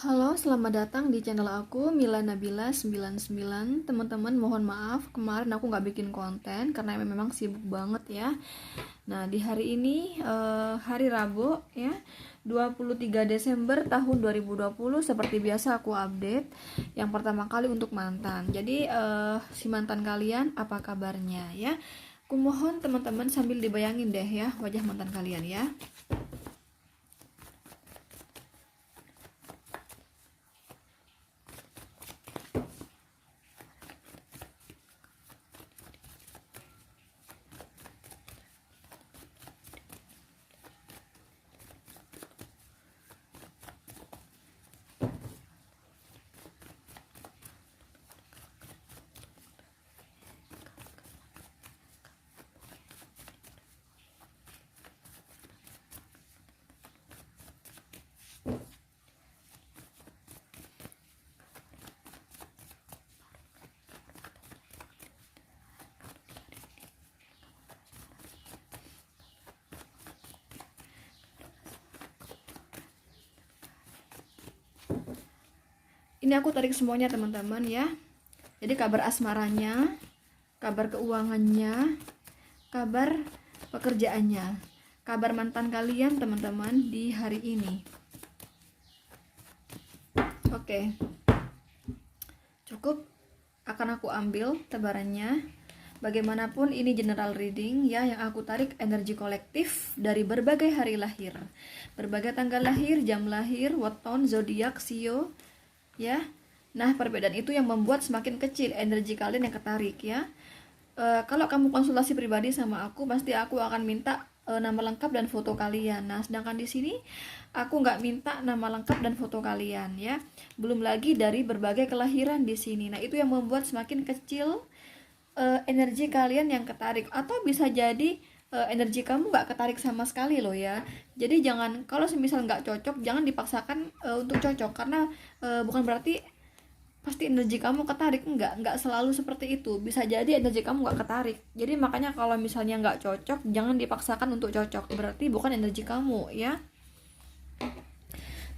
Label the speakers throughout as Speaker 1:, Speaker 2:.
Speaker 1: Halo, selamat datang di channel aku, Mila Nabila 99. Teman-teman, mohon maaf, kemarin aku nggak bikin konten karena memang sibuk banget ya. Nah, di hari ini, hari Rabu ya, 23 Desember tahun 2020, seperti biasa aku update. Yang pertama kali untuk mantan. Jadi, si mantan kalian apa kabarnya ya? Aku mohon teman-teman sambil dibayangin deh ya, wajah mantan kalian ya. Ini aku tarik semuanya teman-teman ya. Jadi kabar asmaranya, kabar keuangannya, kabar pekerjaannya, kabar mantan kalian teman-teman di hari ini. Oke, cukup akan aku ambil tebarannya. Bagaimanapun ini general reading ya, yang aku tarik energi kolektif dari berbagai hari lahir, berbagai tanggal lahir, jam lahir, weton, zodiak, sio ya. Nah, perbedaan itu yang membuat semakin kecil energi kalian yang ketarik ya. Kalau kamu konsultasi pribadi sama aku, pasti aku akan minta nama lengkap dan foto kalian. Nah, sedangkan di sini aku nggak minta nama lengkap dan foto kalian ya. Belum lagi dari berbagai kelahiran di sini. Nah, itu yang membuat semakin kecil energi kalian yang ketarik. Atau bisa jadi energi kamu nggak ketarik sama sekali loh ya. Jadi jangan, kalau semisal nggak cocok, jangan dipaksakan untuk cocok, karena bukan berarti pasti energi kamu ketarik. Nggak selalu seperti itu. Bisa jadi energi kamu nggak ketarik. Jadi makanya kalau misalnya nggak cocok, jangan dipaksakan untuk cocok, berarti bukan energi kamu ya.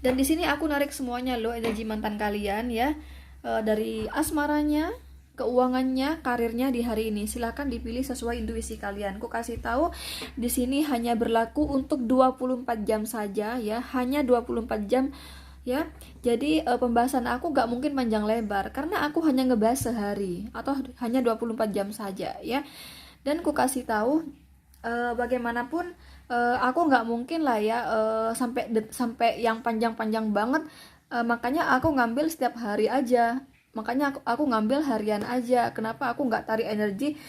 Speaker 1: Dan di sini aku narik semuanya loh, energi mantan kalian ya. Dari asmaranya, keuangannya, karirnya di hari ini. Silahkan dipilih sesuai intuisi kalian. Aku kasih tahu di sini hanya berlaku untuk 24 jam saja ya, hanya 24 jam ya. Jadi pembahasan aku gak mungkin panjang lebar karena aku hanya ngebahas sehari atau hanya 24 jam saja ya. Dan aku kasih tahu bagaimanapun aku nggak mungkin lah ya sampai yang panjang-panjang banget. Makanya aku ngambil setiap hari aja, makanya aku ngambil harian aja. Kenapa aku nggak tarik energi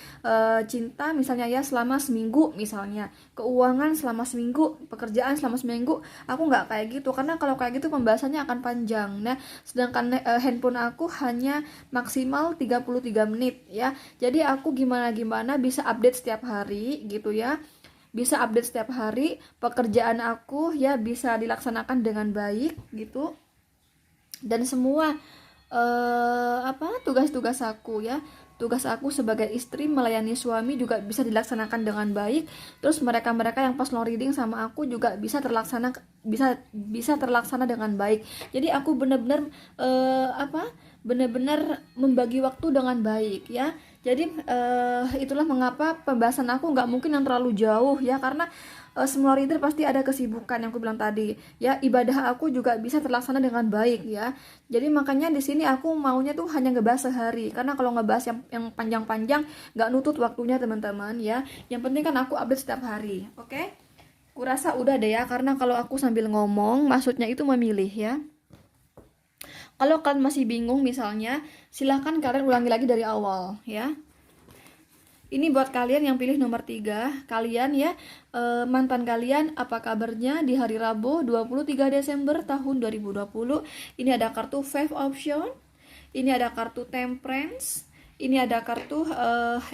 Speaker 1: cinta misalnya ya selama seminggu, misalnya keuangan selama seminggu, pekerjaan selama seminggu. Aku nggak kayak gitu, karena kalau kayak gitu pembahasannya akan panjang. Nah, sedangkan handphone aku hanya maksimal 33 menit ya. Jadi aku gimana bisa update setiap hari gitu ya, bisa update setiap hari. Pekerjaan aku ya bisa dilaksanakan dengan baik gitu. Dan semua tugas-tugas aku ya, tugas aku sebagai istri melayani suami juga bisa dilaksanakan dengan baik. Terus mereka-mereka yang pas long reading sama aku juga bisa terlaksana dengan baik. Jadi aku benar-benar benar-benar membagi waktu dengan baik ya. Jadi itulah mengapa pembahasan aku nggak mungkin yang terlalu jauh ya, karena semua reader pasti ada kesibukan yang aku bilang tadi ya. Ibadah aku juga bisa terlaksana dengan baik ya. Jadi makanya di sini aku maunya tuh hanya ngebahas sehari, karena kalau ngebahas yang panjang-panjang nggak nutut waktunya teman-teman ya. Yang penting kan aku update setiap hari. Oke, kurasa udah deh ya, karena kalau aku sambil ngomong maksudnya itu memilih ya. Kalau kalian masih bingung misalnya, silahkan kalian ulangi lagi dari awal ya. Ini buat kalian yang pilih nomor 3, kalian ya, mantan kalian apa kabarnya di hari Rabu 23 Desember tahun 2020. Ini ada kartu Five Option, ini ada kartu Temperance, ini ada kartu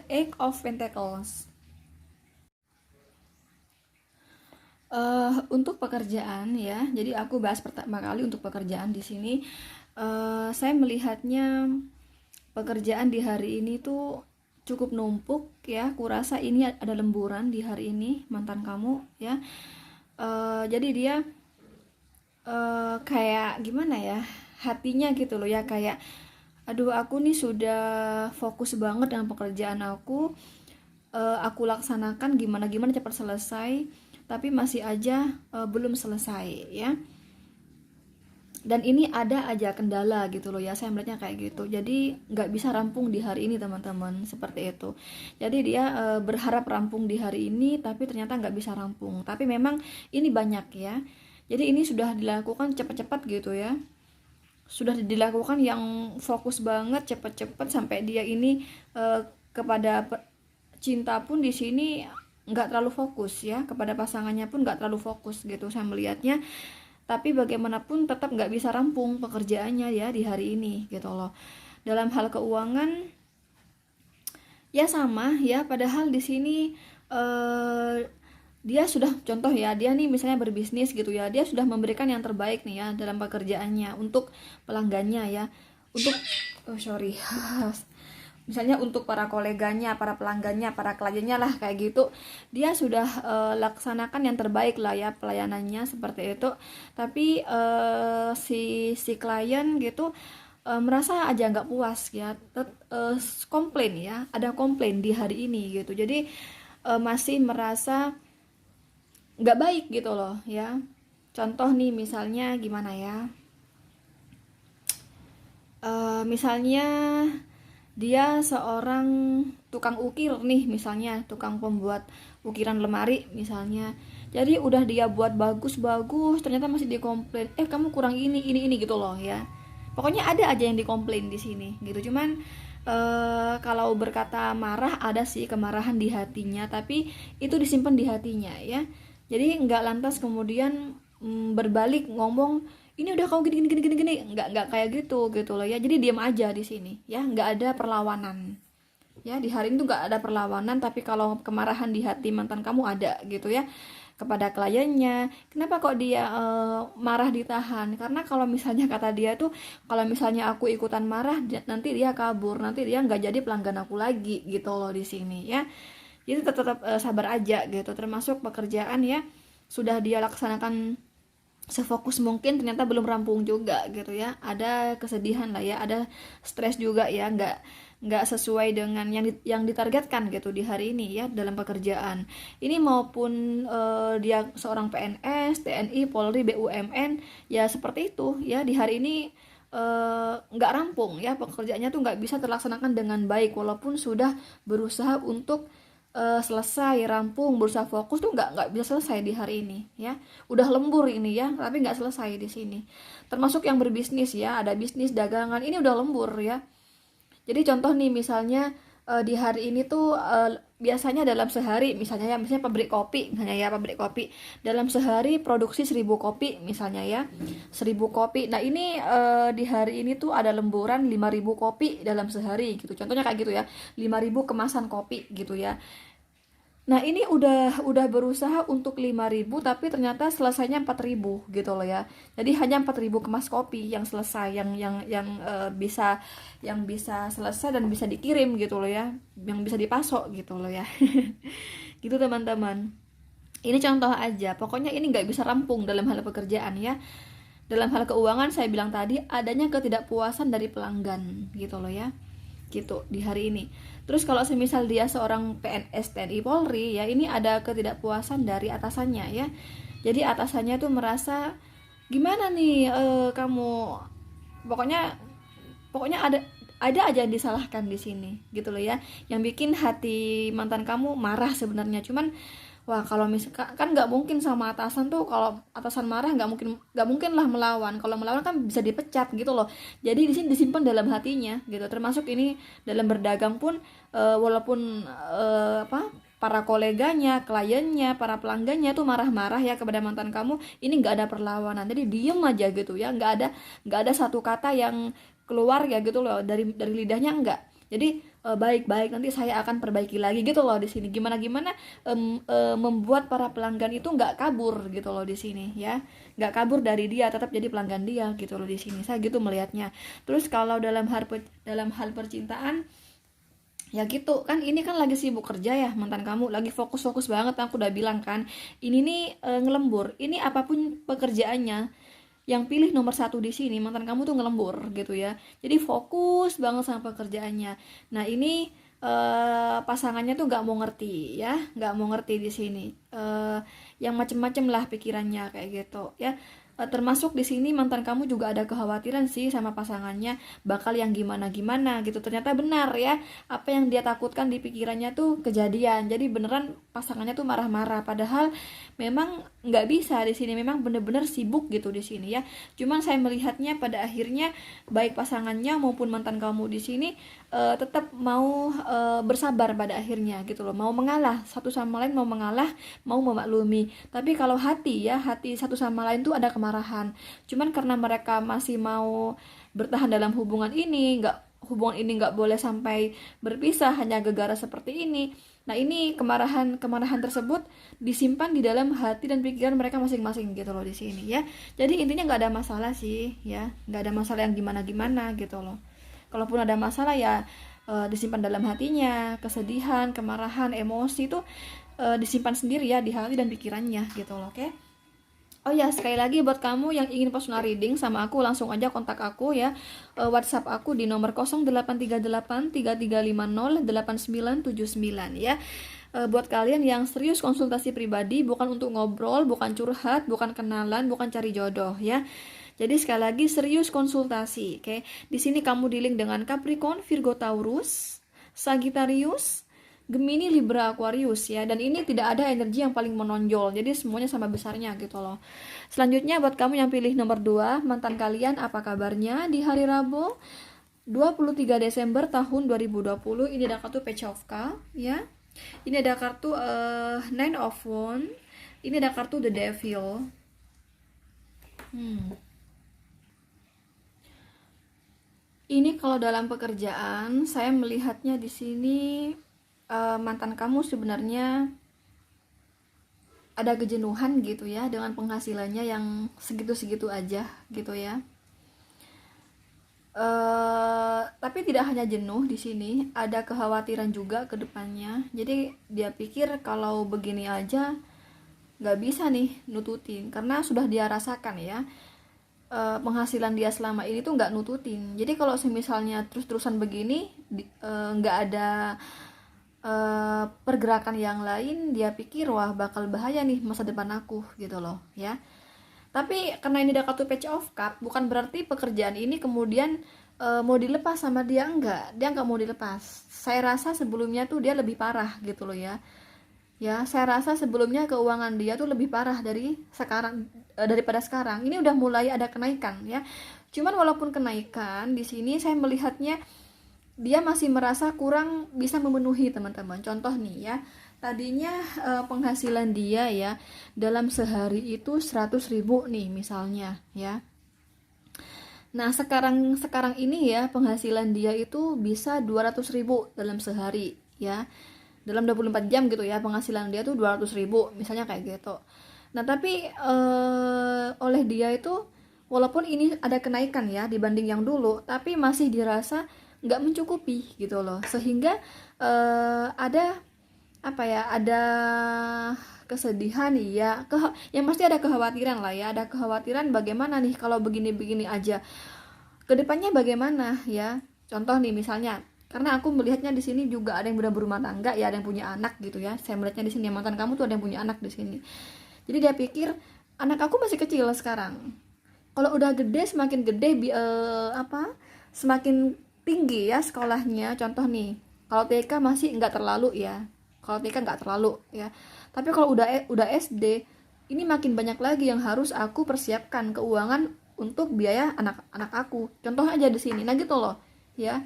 Speaker 1: Eight of Pentacles. Untuk pekerjaan ya, jadi aku bahas pertama kali untuk pekerjaan di sini. Saya melihatnya pekerjaan di hari ini tuh cukup numpuk ya. Kurasa ini ada lemburan di hari ini mantan kamu ya. Jadi dia kayak gimana ya, hatinya gitu loh ya, kayak aduh aku nih sudah fokus banget dengan pekerjaan aku laksanakan gimana gimana cepat selesai, tapi masih aja belum selesai ya. Dan ini ada aja kendala gitu loh ya, saya melihatnya kayak gitu. Jadi nggak bisa rampung di hari ini teman-teman, seperti itu. Jadi dia berharap rampung di hari ini tapi ternyata nggak bisa rampung. Tapi memang ini banyak ya, jadi ini sudah dilakukan cepat-cepat gitu ya, sudah dilakukan yang fokus banget cepat-cepat sampai dia ini kepada cinta pun di sini nggak terlalu fokus ya, kepada pasangannya pun nggak terlalu fokus gitu saya melihatnya. Tapi bagaimanapun tetap nggak bisa rampung pekerjaannya ya di hari ini gitu loh. Dalam hal keuangan ya sama ya, padahal di sini dia sudah, contoh ya, dia nih misalnya berbisnis gitu ya, dia sudah memberikan yang terbaik nih ya dalam pekerjaannya untuk pelanggannya ya, untuk misalnya untuk para koleganya, para pelanggannya, para kliennya lah kayak gitu, dia sudah laksanakan yang terbaik lah ya pelayanannya seperti itu. Tapi si klien gitu merasa aja nggak puas ya, komplain ya, ada komplain di hari ini gitu. Jadi masih merasa nggak baik gitu loh ya. Contoh nih misalnya gimana ya, misalnya dia seorang tukang ukir nih, misalnya tukang pembuat ukiran lemari misalnya. Jadi udah dia buat bagus-bagus, ternyata masih dikomplain, kamu kurang ini gitu loh ya. Pokoknya ada aja yang dikomplain di sini gitu. Cuman kalau berkata marah, ada sih kemarahan di hatinya, tapi itu disimpan di hatinya ya. Jadi nggak lantas kemudian berbalik ngomong ini udah kau gini, nggak kayak gitu loh ya. Jadi diam aja di sini ya, nggak ada perlawanan ya. Di hari itu nggak ada perlawanan, tapi kalau kemarahan di hati mantan kamu ada gitu ya kepada kliennya. Kenapa kok dia marah ditahan? Karena kalau misalnya kata dia tuh, kalau misalnya aku ikutan marah nanti dia kabur, nanti dia nggak jadi pelanggan aku lagi gitu loh di sini ya. Jadi tetap sabar aja gitu. Termasuk pekerjaan ya, sudah dia laksanakan sefokus mungkin, ternyata belum rampung juga gitu ya. Ada kesedihan lah ya, ada stres juga ya, nggak sesuai dengan yang ditargetkan gitu di hari ini ya dalam pekerjaan ini. Maupun dia seorang PNS, TNI, Polri, BUMN ya, seperti itu ya, di hari ini nggak rampung ya pekerjaannya tuh, nggak bisa terlaksanakan dengan baik walaupun sudah berusaha untuk selesai rampung, berusaha fokus tuh nggak bisa selesai di hari ini ya. Udah lembur ini ya, tapi nggak selesai di sini. Termasuk yang berbisnis ya, ada bisnis dagangan ini udah lembur ya. Jadi contoh nih misalnya di hari ini tuh biasanya dalam sehari misalnya pabrik kopi misalnya ya, pabrik kopi dalam sehari produksi 1000 kopi misalnya ya, 1000 kopi. Nah ini di hari ini tuh ada lemburan 5000 kopi dalam sehari gitu, contohnya kayak gitu ya, 5000 kemasan kopi gitu ya. Nah ini udah berusaha untuk 5000 tapi ternyata selesainya 4000 gitu loh ya. Jadi hanya 4000 kemas kopi yang selesai, yang bisa selesai dan bisa dikirim gitu loh ya, yang bisa dipasok gitu loh ya. Gitu teman-teman. Ini contoh aja. Pokoknya ini nggak bisa rampung dalam hal pekerjaan ya. Dalam hal keuangan saya bilang tadi adanya ketidakpuasan dari pelanggan gitu loh ya. Gitu di hari ini. Terus kalau semisal dia seorang PNS, TNI, Polri ya, ini ada ketidakpuasan dari atasannya ya. Jadi atasannya tuh merasa gimana nih kamu, pokoknya ada aja yang disalahkan di sini gitu loh ya, yang bikin hati mantan kamu marah sebenarnya. Cuman wah, kalau misalkan kan nggak mungkin sama atasan tuh, kalau atasan marah nggak mungkin lah melawan. Kalau melawan kan bisa dipecat gitu loh. Jadi di sini disimpan dalam hatinya gitu. Termasuk ini dalam berdagang pun walaupun para koleganya, kliennya, para pelanggannya tuh marah-marah ya kepada mantan kamu, ini nggak ada perlawanan. Jadi diem aja gitu ya, nggak ada satu kata yang keluar ya gitu loh dari lidahnya, enggak. Jadi baik-baik, nanti saya akan perbaiki lagi gitu loh di sini. Gimana membuat para pelanggan itu nggak kabur gitu loh di sini ya, nggak kabur dari dia, tetap jadi pelanggan dia gitu loh di sini. Saya gitu melihatnya. Terus kalau dalam hal percintaan ya gitu kan, ini kan lagi sibuk kerja ya mantan kamu, lagi fokus banget. Aku udah bilang kan, ini nih ngelembur. Ini apapun pekerjaannya yang pilih nomor satu di sini, mantan kamu tuh ngelembur gitu ya. Jadi fokus banget sama pekerjaannya. Nah ini pasangannya tuh nggak mau ngerti ya, nggak mau ngerti di sini. Yang macem-macem lah pikirannya kayak gitu ya. Termasuk di sini mantan kamu juga ada kekhawatiran sih sama pasangannya bakal yang gimana-gimana gitu. Ternyata benar ya, apa yang dia takutkan di pikirannya tuh kejadian. Jadi beneran pasangannya tuh marah-marah. Padahal memang nggak bisa di sini, memang bener-bener sibuk gitu di sini ya. Cuman saya melihatnya pada akhirnya baik pasangannya maupun mantan kamu di sini tetap mau bersabar pada akhirnya gitu loh. Mau mengalah, satu sama lain mau mengalah, mau memaklumi. Tapi kalau hati ya, hati satu sama lain tuh ada kemarahan. Cuman karena mereka masih mau bertahan dalam hubungan ini nggak boleh sampai berpisah hanya gegara seperti ini. Nah ini kemarahan tersebut disimpan di dalam hati dan pikiran mereka masing-masing gitu loh di sini ya. Jadi intinya nggak ada masalah sih ya, nggak ada masalah yang gimana-gimana gitu loh. Kalaupun ada masalah ya disimpan dalam hatinya, kesedihan, kemarahan, emosi itu disimpan sendiri ya di hati dan pikirannya gitu loh, oke? Oh ya, sekali lagi buat kamu yang ingin personal reading sama aku, langsung aja kontak aku ya. WhatsApp aku di nomor 0838 3350 8979 ya. Buat kalian yang serius konsultasi pribadi, bukan untuk ngobrol, bukan curhat, bukan kenalan, bukan cari jodoh ya. Jadi sekali lagi serius konsultasi, oke? Di sini kamu dealing dengan Capricorn, Virgo, Taurus, Sagittarius, Gemini, Libra, Aquarius ya. Dan ini tidak ada energi yang paling menonjol. Jadi semuanya sama besarnya gitu loh. Selanjutnya buat kamu yang pilih nomor 2, mantan kalian apa kabarnya di hari Rabu 23 Desember tahun 2020. Ini ada kartu Page of Cups ya. Ini ada kartu Nine of Wands. Ini ada kartu The Devil. Ini kalau dalam pekerjaan saya melihatnya di sini mantan kamu sebenarnya ada kejenuhan gitu ya dengan penghasilannya yang segitu-segitu aja gitu ya. Tapi tidak hanya jenuh di sini, ada kekhawatiran juga ke depannya. Jadi dia pikir kalau begini aja nggak bisa nih nututin, karena sudah dia rasakan ya penghasilan dia selama ini tuh nggak nututin. Jadi kalau misalnya terus-terusan begini nggak ada pergerakan yang lain, dia pikir wah bakal bahaya nih masa depan aku gitu loh ya. Tapi karena ini ada kartu Page of Cups, bukan berarti pekerjaan ini kemudian mau dilepas sama dia, enggak. Dia nggak mau dilepas. Saya rasa sebelumnya tuh dia lebih parah gitu loh ya. Ya, saya rasa sebelumnya keuangan dia tuh lebih parah dari sekarang daripada sekarang. Ini udah mulai ada kenaikan ya. Cuman walaupun kenaikan di sini saya melihatnya dia masih merasa kurang bisa memenuhi teman-teman. Contoh nih ya, tadinya penghasilan dia ya dalam sehari itu 100.000 nih misalnya ya. Nah sekarang ini ya penghasilan dia itu bisa 200.000 dalam sehari ya. Dalam 24 jam gitu ya penghasilan dia tuh 200.000 misalnya kayak gitu. Nah tapi oleh dia itu walaupun ini ada kenaikan ya dibanding yang dulu, tapi masih dirasa nggak mencukupi gitu loh, sehingga ada apa ya, ada kesedihan ya, yang pasti ada kekhawatiran lah ya, ada kekhawatiran bagaimana nih kalau begini-begini aja kedepannya bagaimana ya. Contoh nih misalnya, karena aku melihatnya di sini juga ada yang udah berumah tangga ya, ada yang punya anak gitu ya. Saya melihatnya di sini mantan kamu tuh ada yang punya anak di sini. Jadi dia pikir anak aku masih kecil sekarang. Kalau udah gede semakin gede semakin tinggi ya sekolahnya. Contoh nih, kalau TK masih nggak terlalu ya. Kalau TK nggak terlalu ya. Tapi kalau udah SD, ini makin banyak lagi yang harus aku persiapkan keuangan untuk biaya anak-anak aku. Contoh aja di sini. Nah gitu loh, ya.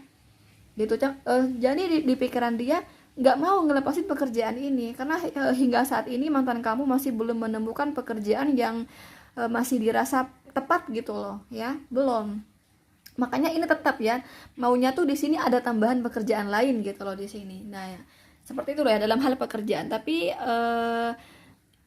Speaker 1: Gitu jadi di pikiran dia nggak mau ngelepasin pekerjaan ini karena hingga saat ini mantan kamu masih belum menemukan pekerjaan yang masih dirasa tepat gitu loh, ya. Belum. Makanya ini tetap ya maunya tuh di sini ada tambahan pekerjaan lain gitu loh di sini. Nah ya, seperti itu loh ya dalam hal pekerjaan. Tapi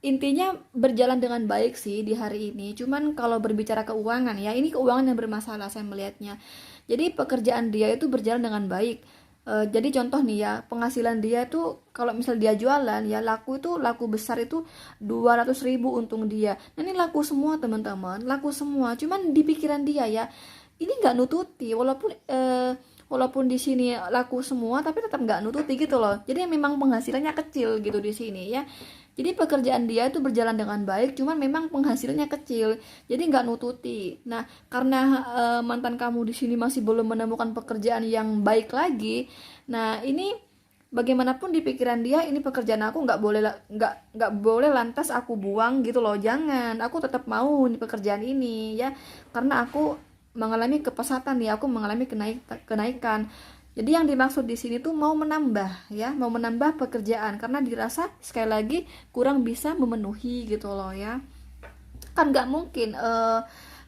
Speaker 1: intinya berjalan dengan baik sih di hari ini. Cuman kalau berbicara keuangan ya, ini keuangan yang bermasalah saya melihatnya. Jadi pekerjaan dia itu berjalan dengan baik. Jadi contoh nih ya, penghasilan dia tuh kalau misal dia jualan ya, laku besar itu 200.000 untung dia. Nah ini laku semua teman-teman, laku semua. Cuman di pikiran dia ya, ini nggak nututi, walaupun di sini laku semua tapi tetap nggak nututi gitu loh. Jadi memang penghasilannya kecil gitu di sini ya. Jadi pekerjaan dia itu berjalan dengan baik, cuman memang penghasilannya kecil, jadi nggak nututi. Nah, karena mantan kamu di sini masih belum menemukan pekerjaan yang baik lagi, nah ini bagaimanapun di pikiran dia ini pekerjaan aku nggak boleh lantas aku buang gitu loh. Jangan, aku tetap mau di pekerjaan ini ya, karena aku mengalami kepesatan ya, aku mengalami kenaikan. Jadi yang dimaksud di sini tuh mau menambah ya, mau menambah pekerjaan karena dirasa sekali lagi kurang bisa memenuhi gitu loh ya. Kan nggak mungkin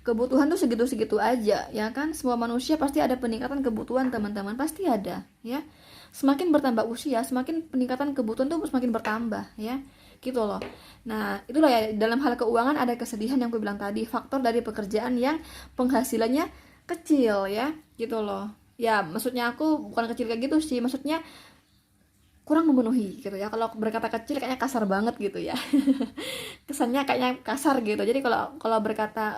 Speaker 1: kebutuhan tuh segitu-segitu aja ya kan. Semua manusia pasti ada peningkatan kebutuhan teman-teman, pasti ada ya. Semakin bertambah usia, semakin peningkatan kebutuhan tuh semakin bertambah ya. Gitu loh. Nah, itulah ya, dalam hal keuangan ada kesedihan yang aku bilang tadi, faktor dari pekerjaan yang penghasilannya kecil ya, gitu loh. Ya maksudnya aku bukan kecil kayak gitu sih, maksudnya kurang memenuhi gitu ya. Kalau berkata kecil kayaknya kasar banget gitu ya. Kesannya kayaknya kasar gitu. Jadi kalau kalau berkata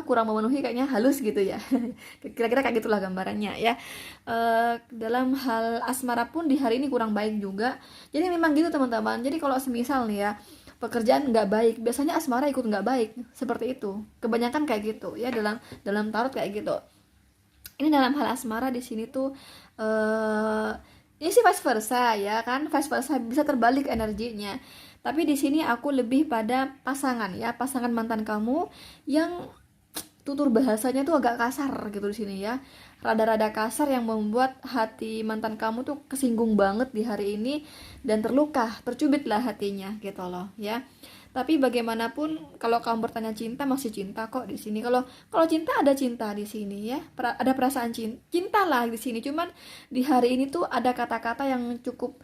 Speaker 1: kurang memenuhi kayaknya halus gitu ya. Kira-kira kayak gitulah gambarannya ya. Dalam hal asmara pun di hari ini kurang baik juga. Jadi memang gitu teman-teman. Jadi kalau semisal nih ya, pekerjaan nggak baik, biasanya asmara ikut nggak baik, seperti itu. Kebanyakan kayak gitu ya, dalam dalam tarot kayak gitu. Ini dalam hal asmara di sini tuh ini sih vice versa ya kan, vice versa bisa terbalik energinya. Tapi di sini aku lebih pada pasangan ya, pasangan mantan kamu yang tutur bahasanya tuh agak kasar gitu di sini ya. Rada-rada kasar yang membuat hati mantan kamu tuh kesinggung banget di hari ini dan terluka, tercubit lah hatinya gitu loh ya. Tapi bagaimanapun kalau kamu bertanya cinta, masih cinta kok di sini. Kalau kalau cinta ada cinta di sini ya. Ada perasaan cinta lah di sini. Cuman di hari ini tuh ada kata-kata yang cukup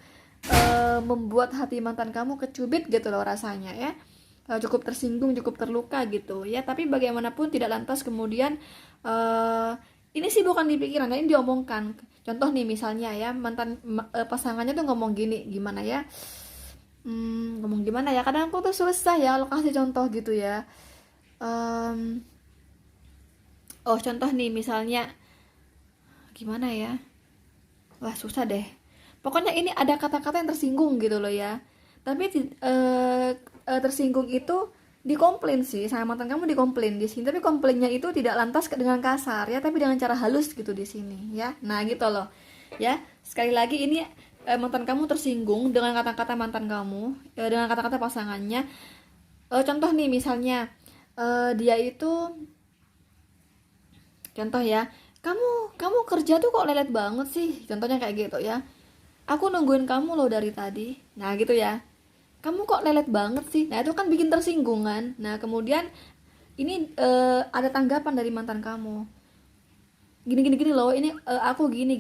Speaker 1: membuat hati mantan kamu kecubit gitu loh rasanya ya. Cukup tersinggung, cukup terluka gitu ya. Tapi bagaimanapun tidak lantas kemudian ini sih bukan di pikiran, ini diomongkan. Contoh nih misalnya ya, mantan pasangannya tuh ngomong gini, gimana ya? Ngomong gimana ya, kadang aku tuh susah ya lo kasih contoh gitu ya. Em, contoh nih misalnya gimana ya, wah susah deh, pokoknya ini ada kata-kata yang tersinggung gitu loh ya. Tapi tersinggung itu dikomplain sih sama mantan kamu, dikomplain di sini, tapi komplainnya itu tidak lantas dengan kasar ya, tapi dengan cara halus gitu di sini ya. Nah gitu loh ya, sekali lagi ini mantan kamu tersinggung dengan kata-kata mantan kamu, dengan kata-kata pasangannya. Contoh nih misalnya dia itu, contoh ya, kamu kerja tuh kok lelet banget sih, contohnya kayak gitu ya. Aku nungguin kamu loh dari tadi, nah gitu ya. Kamu kok lelet banget sih, nah itu kan bikin tersinggung kan. Nah kemudian ini ada tanggapan dari mantan kamu, gini loh, ini aku gini,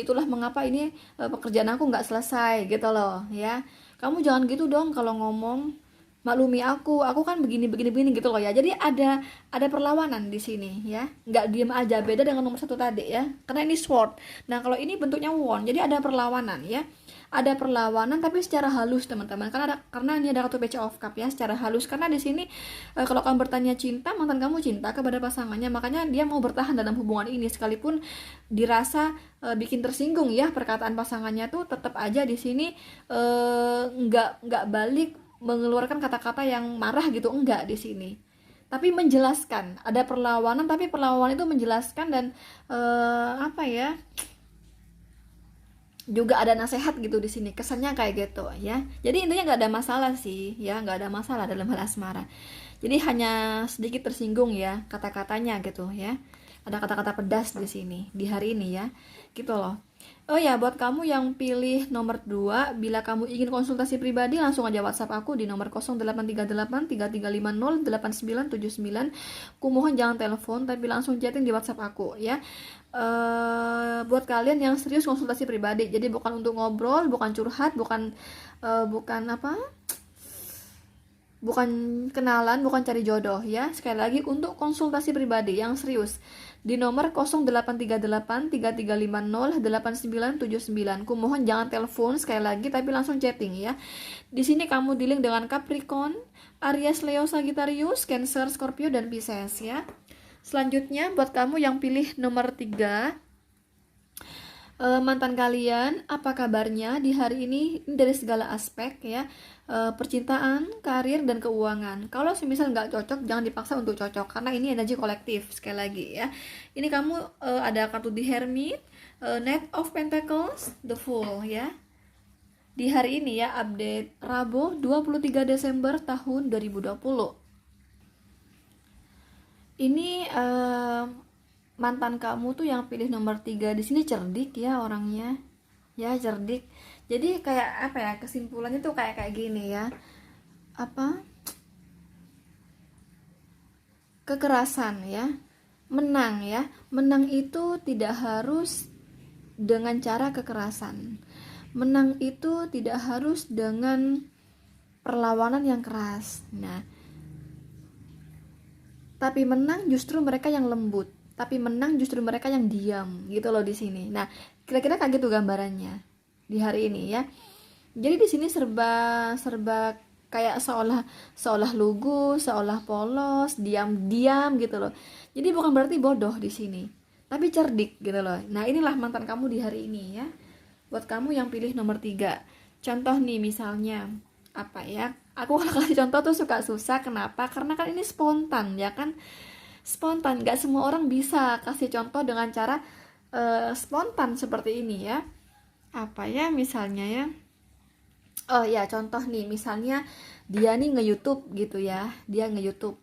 Speaker 1: itulah mengapa ini pekerjaan aku nggak selesai gitu loh ya. Kamu jangan gitu dong kalau ngomong, maklumi aku kan begini gitu loh ya. Jadi ada perlawanan di sini ya, nggak diem aja. Beda dengan nomor satu tadi ya, karena ini sword. Nah kalau ini bentuknya wand, jadi ada perlawanan ya, ada perlawanan tapi secara halus teman-teman, karena ini ada kartu page of cup ya, secara halus. Karena di sini kalau kamu bertanya cinta, mantan kamu cinta kepada pasangannya, makanya dia mau bertahan dalam hubungan ini sekalipun dirasa bikin tersinggung ya perkataan pasangannya tuh, tetap aja di sini nggak balik mengeluarkan kata-kata yang marah gitu, enggak di sini, tapi menjelaskan. Ada perlawanan tapi perlawanan itu menjelaskan dan apa ya, juga ada nasihat gitu di sini, kesannya kayak gitu ya. Jadi intinya nggak ada masalah sih ya, nggak ada masalah dalam hal asmara. Jadi hanya sedikit tersinggung ya kata-katanya gitu ya. Ada kata-kata pedas di sini di hari ini ya, gitu loh. Oh ya, buat kamu yang pilih nomor 2, bila kamu ingin konsultasi pribadi langsung aja WhatsApp aku di nomor 0838 3350 8979. Kumohon jangan telepon tapi langsung chatting di WhatsApp aku ya. Buat kalian yang serius konsultasi pribadi, jadi bukan untuk ngobrol, bukan curhat, bukan bukan kenalan, bukan cari jodoh ya. Sekali lagi, untuk konsultasi pribadi yang serius di nomor 0838 3350 8979. Kumohon jangan telepon sekali lagi, tapi langsung chatting ya. Di sini kamu dealing dengan Capricorn, Aries, Leo, Sagittarius, Cancer, Scorpio, dan Pisces ya. Selanjutnya buat kamu yang pilih nomor 3, mantan kalian, apa kabarnya di hari ini dari segala aspek ya, percintaan, karir, dan keuangan. Kalau semisal nggak cocok, jangan dipaksa untuk cocok, karena ini energi kolektif. Sekali lagi ya, ini kamu ada kartu di Hermit, Knight of Pentacles, The Fool ya. Di hari ini ya, update Rabu 23 Desember tahun 2020. Ini mantan kamu tuh yang pilih nomor 3 di sini cerdik ya orangnya. Ya, cerdik. Jadi kayak apa ya, kesimpulannya tuh kayak gini ya. Apa? Kekerasan ya. Menang ya. Menang itu tidak harus dengan cara kekerasan. Menang itu tidak harus dengan perlawanan yang keras. Nah, tapi menang justru mereka yang lembut. Tapi menang justru mereka yang diam gitu loh di sini. Nah, kira-kira kayak gitu gambarannya di hari ini ya. Jadi di sini serba kayak seolah lugu, seolah polos, diam-diam gitu loh. Jadi bukan berarti bodoh di sini, tapi cerdik gitu loh. Nah, inilah mantan kamu di hari ini ya. Buat kamu yang pilih nomor 3. Contoh nih misalnya apa ya? Aku kalau kasih contoh tuh suka susah. Kenapa? Karena kan ini spontan ya kan. Spontan, gak semua orang bisa kasih contoh dengan cara spontan seperti ini ya. Apa ya misalnya ya, oh ya contoh nih, misalnya dia nih nge-YouTube gitu ya, dia nge-YouTube.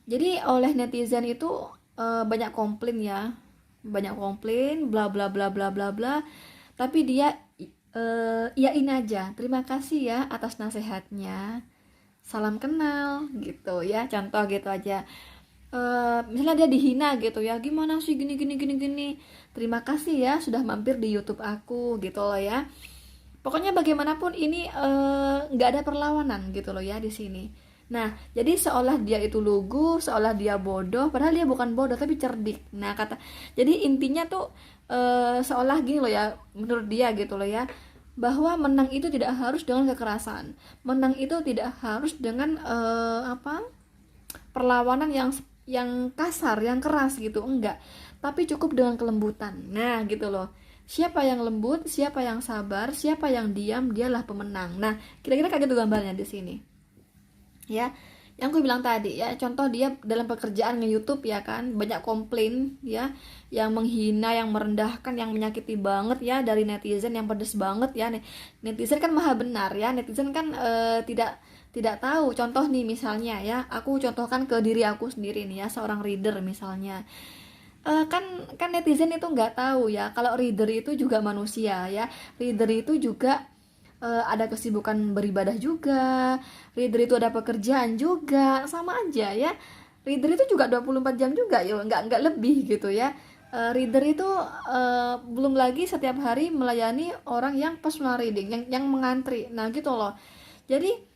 Speaker 1: Jadi oleh netizen itu banyak komplain ya, banyak komplain bla bla bla bla bla bla, tapi dia iyain aja, terima kasih ya atas nasihatnya, salam kenal gitu ya, contoh gitu aja. Misalnya dia dihina gitu ya, gimana sih gini, terima kasih ya sudah mampir di YouTube aku gitu loh ya. Pokoknya bagaimanapun ini nggak ada perlawanan gitu loh ya di sini. Nah, jadi seolah dia itu lugu, seolah dia bodoh, padahal dia bukan bodoh tapi cerdik. Nah, jadi intinya tuh seolah gini loh ya, menurut dia gitu loh ya, bahwa menang itu tidak harus dengan kekerasan, menang itu tidak harus dengan perlawanan yang kasar, yang keras gitu, enggak, tapi cukup dengan kelembutan. Nah, gitu loh. Siapa yang lembut, siapa yang sabar, siapa yang diam, dialah pemenang. Nah, kira-kira kayak gitu gambarnya di sini. Ya, yang aku bilang tadi ya, contoh dia dalam pekerjaan nge-YouTube ya kan, banyak komplain ya, yang menghina, yang merendahkan, yang menyakiti banget ya dari netizen, yang pedes banget ya. Netizen kan maha benar ya, netizen kan tidak tahu. Contoh nih misalnya ya, aku contohkan ke diri aku sendiri nih ya, seorang reader misalnya. Kan netizen itu nggak tahu ya kalau reader itu juga manusia ya. Reader itu juga ada kesibukan beribadah juga. Reader itu ada pekerjaan juga, sama aja ya. Reader itu juga 24 jam juga ya, nggak lebih gitu ya. Reader itu belum lagi setiap hari melayani orang yang personal reading, yang mengantri. Nah gitu loh. Jadi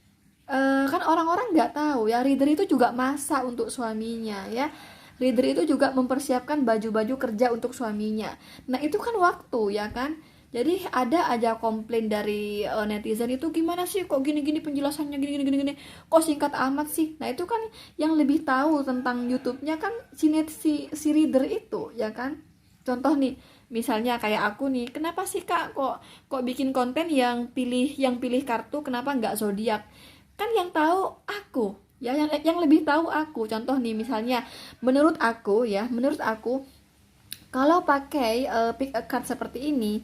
Speaker 1: kan orang-orang nggak tahu ya, reader itu juga masak untuk suaminya ya. Reader itu juga mempersiapkan baju-baju kerja untuk suaminya. Nah itu kan waktu ya kan. Jadi ada aja komplain dari netizen itu, gimana sih kok gini-gini penjelasannya, gini, kok singkat amat sih. Nah itu kan yang lebih tahu tentang YouTube-nya kan si reader itu ya kan. Contoh nih, misalnya kayak aku nih, kenapa sih kak kok bikin konten yang pilih kartu, kenapa nggak zodiak? Kan yang tahu aku ya, yang lebih tahu aku. Contoh nih misalnya, menurut aku kalau pakai pick a card seperti ini,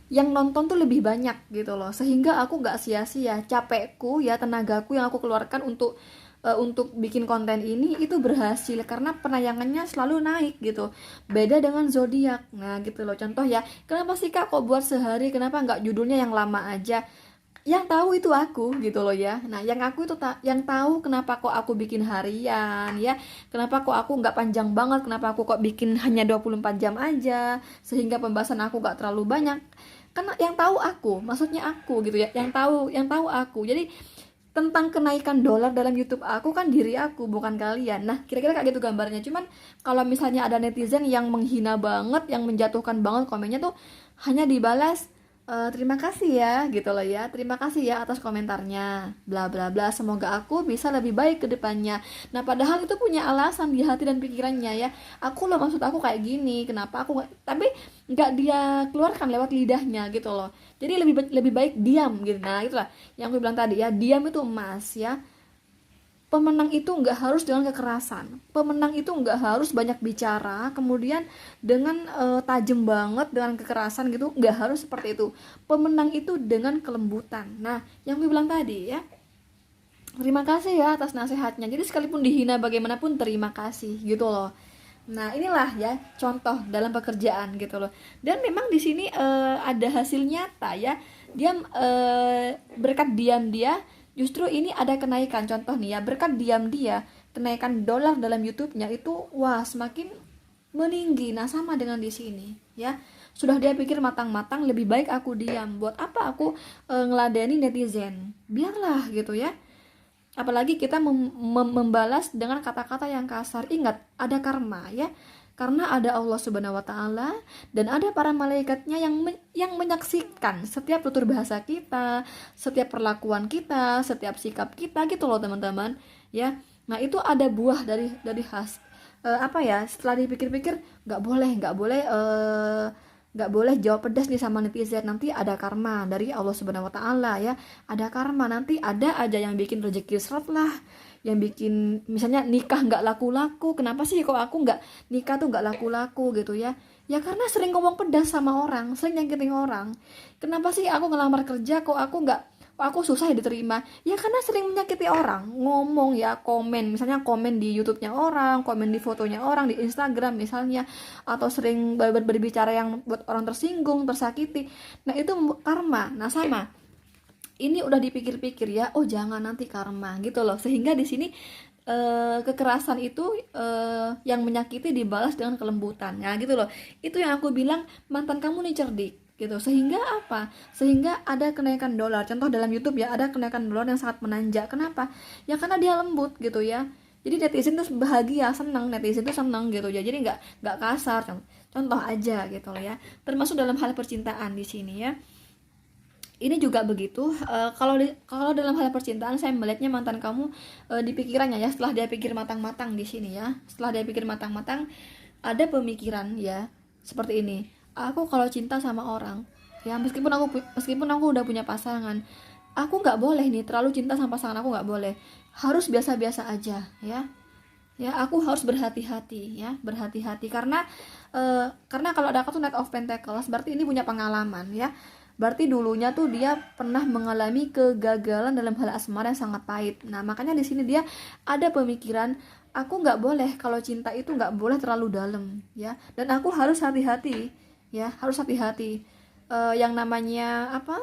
Speaker 1: yang nonton tuh lebih banyak gitu loh, sehingga aku nggak sia-sia capekku ya, tenagaku yang aku keluarkan untuk bikin konten ini itu berhasil karena penayangannya selalu naik gitu. Beda dengan zodiak. Nah gitu loh, contoh ya, kenapa sih kak kok buat sehari, kenapa nggak judulnya yang lama aja? Yang tahu itu aku gitu loh ya. Nah yang aku itu yang tahu kenapa kok aku bikin harian ya, kenapa kok aku nggak panjang banget, kenapa aku kok bikin hanya 24 jam aja sehingga pembahasan aku nggak terlalu banyak. Karena yang tahu aku, maksudnya aku gitu ya, yang tahu aku. Jadi tentang kenaikan dolar dalam YouTube aku kan diri aku, bukan kalian. Nah, kira-kira kayak gitu gambarnya. Cuman kalau misalnya ada netizen yang menghina banget, yang menjatuhkan banget, komennya tuh hanya dibalas terima kasih ya gitu loh ya, terima kasih ya atas komentarnya bla bla bla, semoga aku bisa lebih baik ke depannya. Nah padahal itu punya alasan di hati dan pikirannya ya, aku loh maksud aku kayak gini, kenapa aku tapi nggak dia keluarkan lewat lidahnya gitu loh. Jadi lebih baik diam gitu. Nah itulah yang aku bilang tadi ya, diam itu emas ya. Pemenang itu nggak harus dengan kekerasan, pemenang itu nggak harus banyak bicara kemudian dengan tajam banget dengan kekerasan gitu, nggak harus seperti itu. Pemenang itu dengan kelembutan. Nah yang gue bilang tadi ya, terima kasih ya atas nasihatnya, jadi sekalipun dihina bagaimanapun terima kasih gitu loh. Nah inilah ya contoh dalam pekerjaan gitu loh. Dan memang di sini ada hasil nyata ya, dia berkat diam dia justru ini ada kenaikan. Contoh nih ya, berkat diam dia kenaikan dolar dalam YouTube-nya itu wah semakin meninggi. Nah sama dengan di sini ya, sudah dia pikir matang-matang, lebih baik aku diam, buat apa aku ngeladeni netizen, biarlah gitu ya. Apalagi kita membalas dengan kata-kata yang kasar. Ingat ada karma ya, karena ada Allah Subhanahu wa taala dan ada para malaikatnya yang menyaksikan setiap tutur bahasa kita, setiap perlakuan kita, setiap sikap kita gitu loh teman-teman ya. Nah itu ada buah dari apa ya, setelah dipikir-pikir nggak boleh jawab pedas nih sama netizen, nanti ada karma dari Allah Subhanahu wa taala ya. Ada karma, nanti ada aja yang bikin rezeki seret lah, yang bikin misalnya nikah nggak laku-laku. Kenapa sih kok aku nggak nikah tuh nggak laku-laku gitu ya? Ya karena sering ngomong pedas sama orang, sering nyakitin orang. Kenapa sih aku ngelamar kerja kok aku susah diterima? Ya karena sering menyakiti orang, ngomong ya, komen, misalnya komen di YouTube-nya orang, komen di fotonya orang, di Instagram misalnya, atau sering berbicara yang buat orang tersinggung, tersakiti. Nah itu karma. Nah sama, ini udah dipikir-pikir ya, oh jangan nanti karma gitu loh, sehingga di sini kekerasan itu yang menyakiti dibalas dengan kelembutan. Nah gitu loh, itu yang aku bilang mantan kamu nih cerdik gitu. Sehingga apa? Sehingga ada kenaikan dolar. Contoh dalam YouTube ya, ada kenaikan dolar yang sangat menanjak. Kenapa? Ya karena dia lembut gitu ya. Jadi netizen tuh bahagia, senang, netizen tuh senang gitu ya. Jadi nggak kasar. Contoh aja gitu loh ya. Termasuk dalam hal percintaan di sini ya. Ini juga begitu. Kalau dalam hal percintaan saya melihatnya mantan kamu di pikirannya ya, setelah dia pikir matang-matang di sini ya. Setelah dia pikir matang-matang, ada pemikiran ya seperti ini. Aku kalau cinta sama orang ya, meskipun aku udah punya pasangan, aku nggak boleh nih terlalu cinta sama pasangan aku, nggak boleh, harus biasa-biasa aja ya. Ya aku harus berhati-hati ya, berhati-hati karena kalau ada kartu Knight of Pentacles berarti ini punya pengalaman ya. Berarti dulunya tuh dia pernah mengalami kegagalan dalam hal asmara yang sangat pahit. Nah makanya di sini dia ada pemikiran, aku nggak boleh, kalau cinta itu nggak boleh terlalu dalam ya, dan aku harus hati-hati ya, harus hati-hati. Yang namanya apa,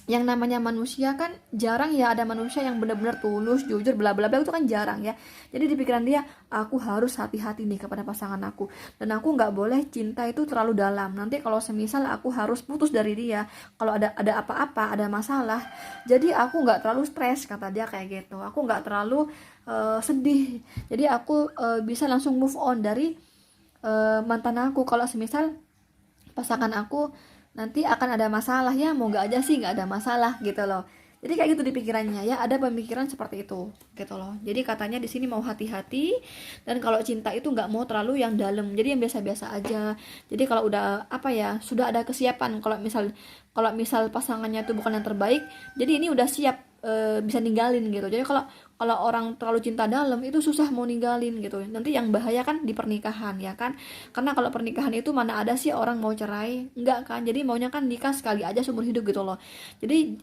Speaker 1: yang namanya manusia kan jarang ya ada manusia yang benar-benar tulus, jujur, bla bla bla, itu kan jarang ya. Jadi di pikiran dia, aku harus hati-hati nih kepada pasangan aku, dan aku nggak boleh cinta itu terlalu dalam. Nanti kalau semisal aku harus putus dari dia, kalau ada apa-apa, ada masalah, jadi aku nggak terlalu stres, kata dia kayak gitu. Aku nggak terlalu sedih, jadi aku bisa langsung move on dari mantan aku. Kalau semisal pasangan aku nanti akan ada masalah, ya mau nggak aja sih nggak ada masalah gitu loh. Jadi kayak gitu di pikirannya ya, ada pemikiran seperti itu gitu loh. Jadi katanya di sini mau hati-hati, dan kalau cinta itu nggak mau terlalu yang dalam, jadi yang biasa-biasa aja. Jadi kalau udah apa ya, sudah ada kesiapan, kalau misal pasangannya itu bukan yang terbaik, jadi ini udah siap bisa ninggalin gitu. Jadi kalau orang terlalu cinta dalam itu susah mau ninggalin gitu. Nanti yang bahaya kan di pernikahan ya kan, karena kalau pernikahan itu mana ada sih orang mau cerai, enggak kan. Jadi maunya kan nikah sekali aja seumur hidup gitu loh. Jadi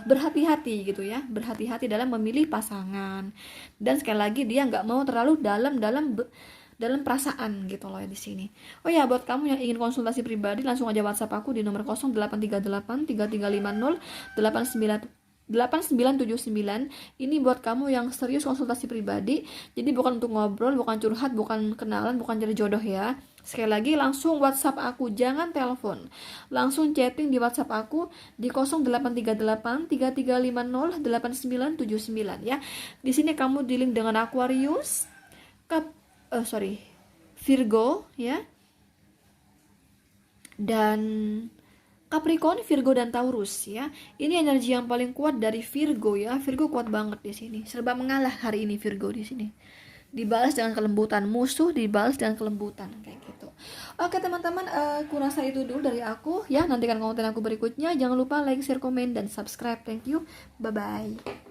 Speaker 1: berhati-hati gitu ya, berhati-hati dalam memilih pasangan. Dan sekali lagi dia nggak mau terlalu dalam perasaan gitu loh ya di sini. Oh ya, buat kamu yang ingin konsultasi pribadi, langsung aja WhatsApp aku di nomor 0838 3350 8979. Ini buat kamu yang serius konsultasi pribadi. Jadi bukan untuk ngobrol, bukan curhat, bukan kenalan, bukan cari jodoh ya. Sekali lagi, langsung WhatsApp aku, jangan telepon. Langsung chatting di WhatsApp aku di 0838 3350 8979 ya. Di sini kamu dealing dengan Aquarius, Virgo ya. Dan Capricorn, Virgo dan Taurus ya. Ini energi yang paling kuat dari Virgo ya. Virgo kuat banget di sini. Serba mengalah hari ini Virgo di sini. Dibalas dengan kelembutan, musuh dibalas dengan kelembutan kayak gitu. Oke teman-teman, aku rasa itu dulu dari aku ya. Nantikan konten aku berikutnya. Jangan lupa like, share, komen dan subscribe. Thank you. Bye bye.